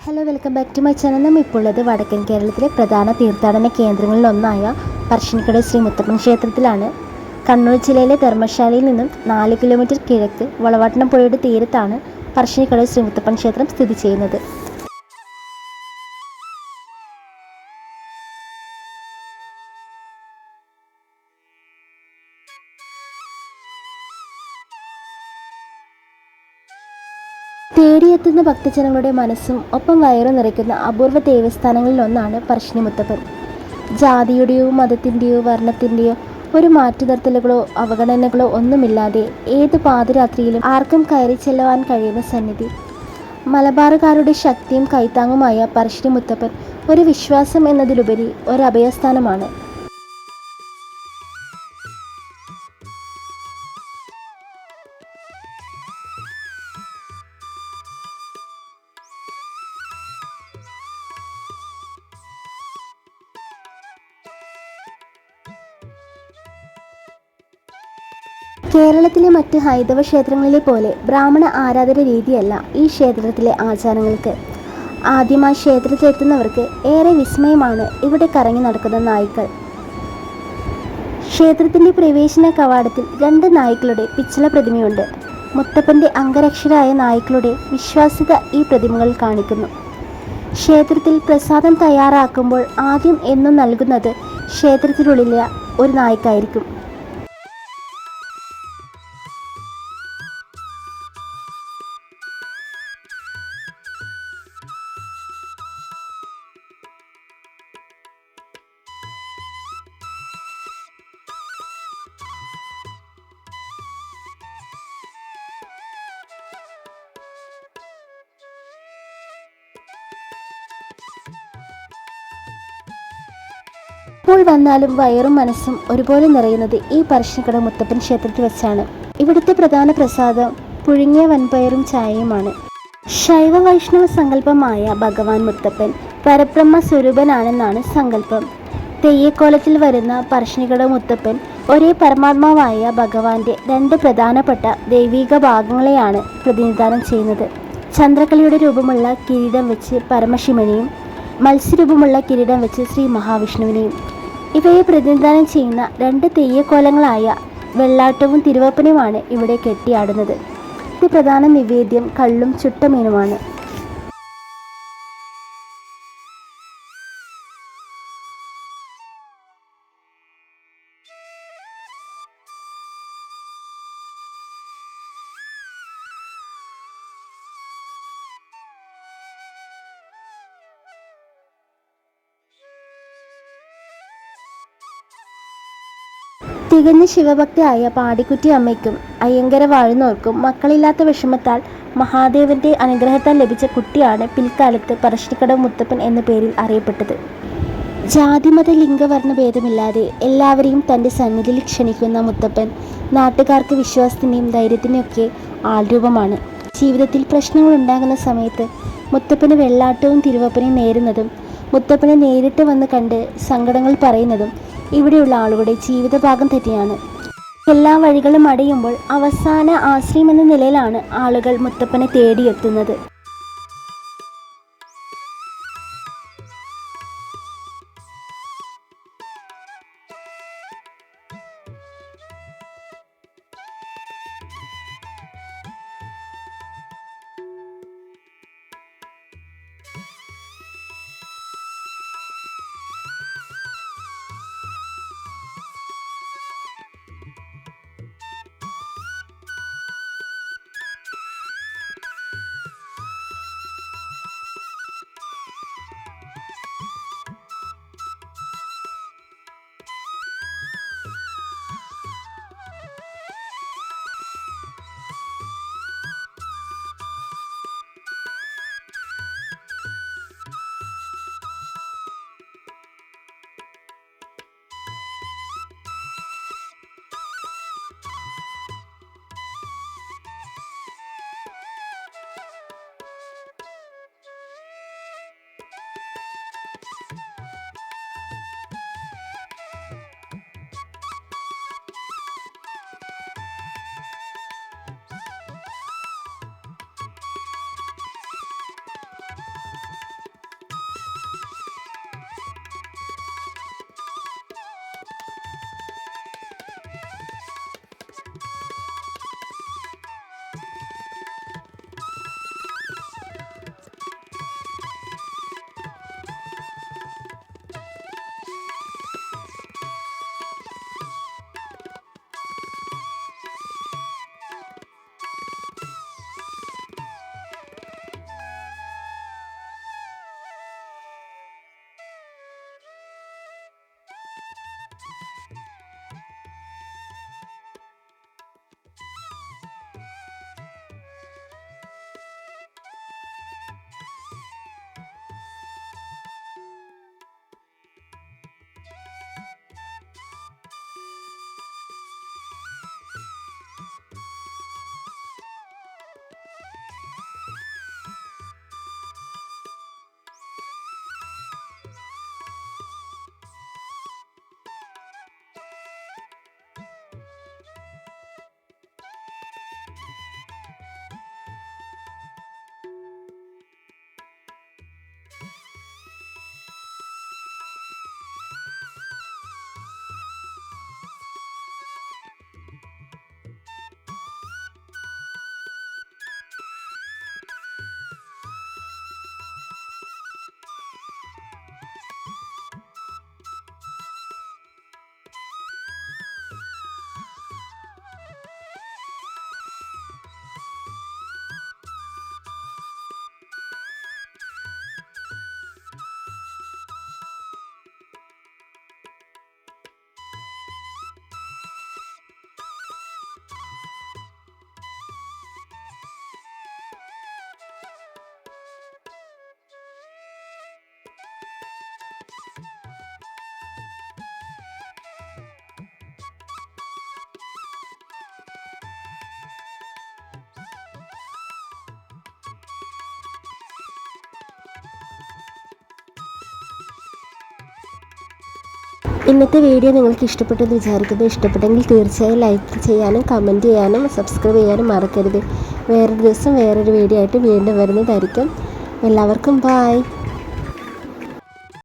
Hello, welcome back to my channel. നമ്മൾ ഇപ്പോൾ ഉള്ളത് വടക്കൻ കേരളത്തിലെ പ്രധാന തീർത്ഥാടന കേന്ദ്രങ്ങളിലൊന്നായ പറശ്ശിനിക്കടവ് ശ്രീ മുത്തപ്പൻ ക്ഷേത്രത്തിലാണ്. കണ്ണൂർ ജില്ലയിലെ ധർമ്മശാലയിൽ നിന്നും 4 കിലോമീറ്റർ കിഴക്ക് വളവാട്ടണം പുഴയുടെ തീരത്താണ് പറശ്ശിനിക്കടവ് ശ്രീ മുത്തപ്പൻ ക്ഷേത്രം സ്ഥിതി ചെയ്യുന്നത്. തേടിയെത്തുന്ന ഭക്തജനങ്ങളുടെ മനസ്സും ഒപ്പം വയറും നിറയ്ക്കുന്ന അപൂർവ ദേവസ്ഥാനങ്ങളിലൊന്നാണ് പറശ്ശിനി മുത്തപ്പൻ. ജാതിയുടെയോ മതത്തിൻ്റെയോ വർണ്ണത്തിൻ്റെയോ ഒരു മാറ്റുനിർത്തലുകളോ അവഗണനകളോ ഒന്നുമില്ലാതെ ഏത് പാതിരാത്രിയിലും ആർക്കും കയറി ചെല്ലുവാൻ കഴിയുന്ന സന്നിധി. മലബാറുകാരുടെ ശക്തിയും കൈത്താങ്ങുമായ പറശ്ശിനി മുത്തപ്പൻ ഒരു വിശ്വാസം എന്നതിലുപരി ഒരു അഭയസ്ഥാനമാണ്. കേരളത്തിലെ മറ്റ് ഹൈന്ദവ ക്ഷേത്രങ്ങളിലെ പോലെ ബ്രാഹ്മണ ആരാധന രീതിയല്ല ഈ ക്ഷേത്രത്തിലെ ആചാരങ്ങൾക്ക്. ആദ്യമായി ക്ഷേത്രത്തിലെത്തുന്നവർക്ക് ഏറെ വിസ്മയമാണ് ഇവിടെ കറങ്ങി നടക്കുന്ന നായ്ക്കൾ. ക്ഷേത്രത്തിൻ്റെ പ്രവേശന കവാടത്തിൽ 2 നായ്ക്കളുടെ പിച്ചള പ്രതിമയുണ്ട്. മുത്തപ്പൻ്റെ അംഗരക്ഷരായ നായ്ക്കളുടെ വിശ്വാസ്യത ഈ പ്രതിമകൾ കാണിക്കുന്നു. ക്ഷേത്രത്തിൽ പ്രസാദം തയ്യാറാക്കുമ്പോൾ ആദ്യം എന്നും നൽകുന്നത് ക്ഷേത്രത്തിനുള്ളിലെ ഒരു നായ്ക്കായിരിക്കും. എപ്പോൾ വന്നാലും വയറും മനസ്സും ഒരുപോലെ നിറയുന്നത് ഈ പറശ്ശിനിക്കടവ് മുത്തപ്പൻ ക്ഷേത്രത്തിൽ വെച്ചാണ്. ഇവിടുത്തെ പ്രധാന പ്രസാദം പുഴുങ്ങിയ വൻപയറും ചായയുമാണ്. ശൈവ വൈഷ്ണവ സങ്കല്പമായ ഭഗവാൻ മുത്തപ്പൻ പരബ്രഹ്മ സ്വരൂപനാണെന്നാണ് സങ്കല്പം. തെയ്യക്കോലത്തിൽ വരുന്ന പറശ്ശിനിക്കടവ് മുത്തപ്പൻ ഒരേ പരമാത്മാവായ ഭഗവാന്റെ 2 പ്രധാനപ്പെട്ട ദൈവിക ഭാഗങ്ങളെയാണ് പ്രതിനിധാനം ചെയ്യുന്നത്. ചന്ദ്രക്കലയുടെ രൂപമുള്ള കിരീടം വെച്ച് പരമശിവനെയും മത്സ്യരൂപമുള്ള കിരീടം വെച്ച് ശ്രീ മഹാവിഷ്ണുവിനെയും. ഇവയെ പ്രതിനിധാനം ചെയ്യുന്ന 2 തെയ്യക്കോലങ്ങളായ വെള്ളാട്ടവും തിരുവപ്പനുമാണ് ഇവിടെ കെട്ടിയാടുന്നത്. ഇത് പ്രധാന നിവേദ്യം കള്ളും ചുട്ടമീനുമാണ്. തികഞ്ഞ ശിവഭക്തിയായ പാടിക്കുറ്റി അമ്മയ്ക്കും അയ്യങ്കര വാഴുന്നവർക്കും മക്കളില്ലാത്ത വിഷമത്താൽ മഹാദേവന്റെ അനുഗ്രഹത്താൽ ലഭിച്ച കുട്ടിയാണ് പിൽക്കാലത്ത് പറശ്ശിനിക്കടവ് മുത്തപ്പൻ എന്ന പേരിൽ അറിയപ്പെട്ടത്. ജാതിമത ലിംഗവർണ്ണ ഭേദമില്ലാതെ എല്ലാവരെയും തൻ്റെ സന്നിധിയിൽ ക്ഷണിക്കുന്ന മുത്തപ്പൻ നാട്ടുകാർക്ക് വിശ്വാസത്തിൻ്റെയും ധൈര്യത്തിൻ്റെയും ഒക്കെ ആൾരൂപമാണ്. ജീവിതത്തിൽ പ്രശ്നങ്ങൾ ഉണ്ടാകുന്ന സമയത്ത് മുത്തപ്പന് വെള്ളാട്ടവും തിരുവപ്പനെയും നേരുന്നതും മുത്തപ്പനെ നേരിട്ട് വന്ന് കണ്ട് സങ്കടങ്ങൾ പറയുന്നതും ഇവിടെയുള്ള ആളുകളുടെ ജീവിതഭാഗം തന്നെയാണ്. എല്ലാ വഴികളും അടയുമ്പോൾ അവസാന ആശ്രയം എന്ന നിലയിലാണ് ആളുകൾ മുത്തപ്പനെ തേടിയെത്തുന്നത്. ഇന്നത്തെ വീഡിയോ നിങ്ങൾക്ക് ഇഷ്ടപ്പെട്ടെന്ന് വിചാരിക്കുന്നു. ഇഷ്ടപ്പെട്ടെങ്കിൽ തീർച്ചയായും ലൈക്ക് ചെയ്യാനും കമൻറ്റ് ചെയ്യാനും സബ്സ്ക്രൈബ് ചെയ്യാനും മറക്കരുത്. വേറൊരു ദിവസം വേറൊരു വീഡിയോ ആയിട്ട് വീണ്ടും വരുന്നതായിരിക്കും. എല്ലാവർക്കും ബായ്.